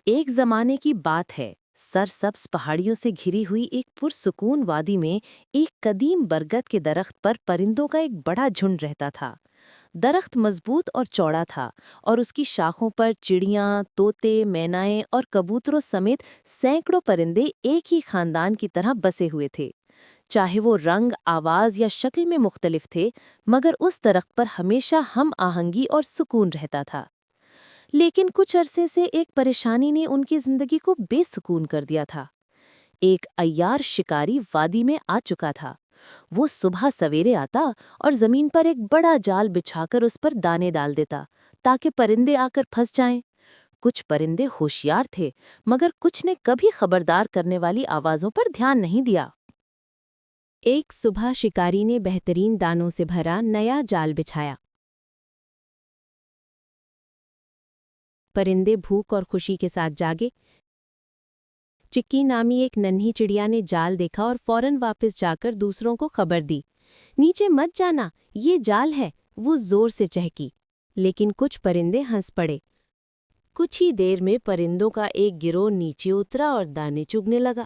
ایک زمانے کی بات ہے، سرسبز پہاڑیوں سے گھری ہوئی ایک پرسکون وادی میں ایک قدیم برگد کے درخت پر پرندوں کا ایک بڑا جھنڈ رہتا تھا۔ درخت مضبوط اور چوڑا تھا، اور اس کی شاخوں پر چڑیاں، طوطے، مینائیں اور کبوتروں سمیت سینکڑوں پرندے ایک ہی خاندان کی طرح بسے ہوئے تھے۔ چاہے وہ رنگ، آواز یا شکل میں مختلف تھے، مگر اس درخت پر ہمیشہ ہم آہنگی اور سکون رہتا تھا۔ لیکن کچھ عرصے سے ایک پریشانی نے ان کی زندگی کو بے سکون کر دیا تھا۔ ایک عیار شکاری وادی میں آ چکا تھا۔ وہ صبح سویرے آتا اور زمین پر ایک بڑا جال بچھا کر اس پر دانے ڈال دیتا تاکہ پرندے آ کر پھنس جائیں۔ کچھ پرندے ہوشیار تھے، مگر کچھ نے کبھی خبردار کرنے والی آوازوں پر دھیان نہیں دیا۔ ایک صبح شکاری نے بہترین دانوں سے بھرا نیا جال بچھایا۔ پرندے بھوک اور خوشی کے ساتھ جاگے۔ چکی نامی ایک ننھی چڑیا نے جال دیکھا اور فوراً واپس جا کر دوسروں کو خبر دی۔ نیچے مت جانا، یہ جال ہے، وہ زور سے چہکی۔ لیکن کچھ پرندے ہنس پڑے۔ کچھ ہی دیر میں پرندوں کا ایک گروہ نیچے اترا اور دانے چگنے لگا۔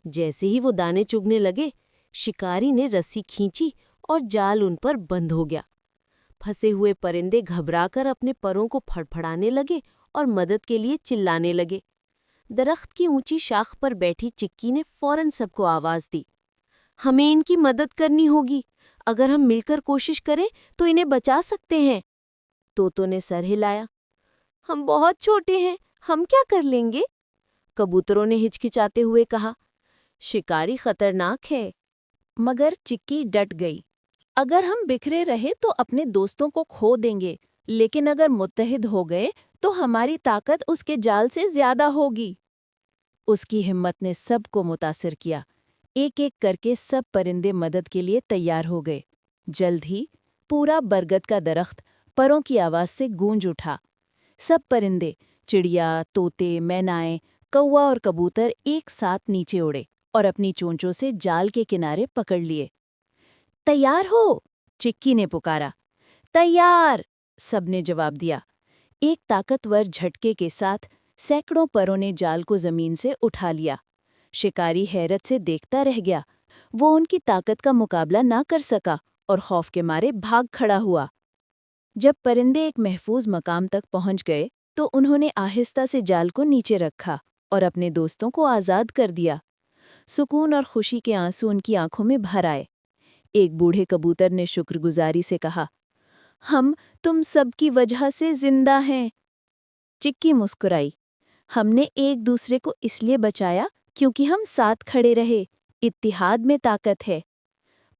جیسے ہی وہ دانے چگنے لگے، شکاری نے رسی کھینچی اور جال ان پر بند ہو گیا۔ پھنسے ہوئے پرندے گھبرا کر اپنے پروں کو پھڑپھڑانے لگے اور مدد کے لیے چلانے لگے۔ درخت کی اونچی شاخ پر بیٹھی چکی نے فوراً سب کو آواز دی، ہمیں ان کی مدد کرنی ہوگی۔ اگر ہم مل کر کوشش کریں تو انہیں بچا سکتے ہیں۔ طوطوں نے سر ہلایا، ہم بہت چھوٹے ہیں، ہم کیا کر لیں گے؟ کبوتروں نے ہچکچاتے ہوئے کہا، شکاری خطرناک ہے۔ مگر چکی ڈٹ گئی، اگر ہم بکھرے رہے تو اپنے دوستوں کو کھو دیں گے، لیکن اگر متحد ہو گئے تو ہماری طاقت اس کے جال سے زیادہ ہوگی۔ اس کی ہمت نے سب کو متاثر کیا۔ ایک ایک کر کے سب پرندے مدد کے لیے تیار ہو گئے۔ جلد ہی پورا برگد کا درخت پروں کی آواز سے گونج اٹھا۔ سب پرندے، چڑیا، طوطے، مینائیں، کوا اور کبوتر ایک ساتھ نیچے اڑے اور اپنی چونچوں سے جال کے کنارے پکڑ لیے۔ تیار ہو؟ چکی نے پکارا۔ تیار! سب نے جواب دیا۔ ایک طاقتور جھٹکے کے ساتھ سینکڑوں پروں نے جال کو زمین سے اٹھا لیا۔ شکاری حیرت سے دیکھتا رہ گیا۔ وہ ان کی طاقت کا مقابلہ نہ کر سکا اور خوف کے مارے بھاگ کھڑا ہوا۔ جب پرندے ایک محفوظ مقام تک پہنچ گئے تو انہوں نے آہستہ سے جال کو نیچے رکھا اور اپنے دوستوں کو آزاد کر دیا۔ سکون اور خوشی کے آنسو ان کی آنکھوں میں بھر آئے۔ ایک بوڑھے کبوتر نے شکر گزاری سے کہا، ہم تم سب کی وجہ سے زندہ ہیں۔ چکی مسکرائی، ہم نے ایک دوسرے کو اس لیے بچایا کیونکہ ہم ساتھ کھڑے رہے۔ اتحاد میں طاقت ہے۔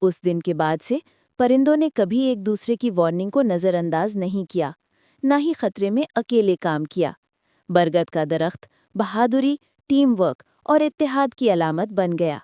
اس دن کے بعد سے پرندوں نے کبھی ایک دوسرے کی وارننگ کو نظر انداز نہیں کیا، نہ ہی خطرے میں اکیلے کام کیا۔ برگد کا درخت بہادری، ٹیم ورک اور اتحاد کی علامت بن گیا۔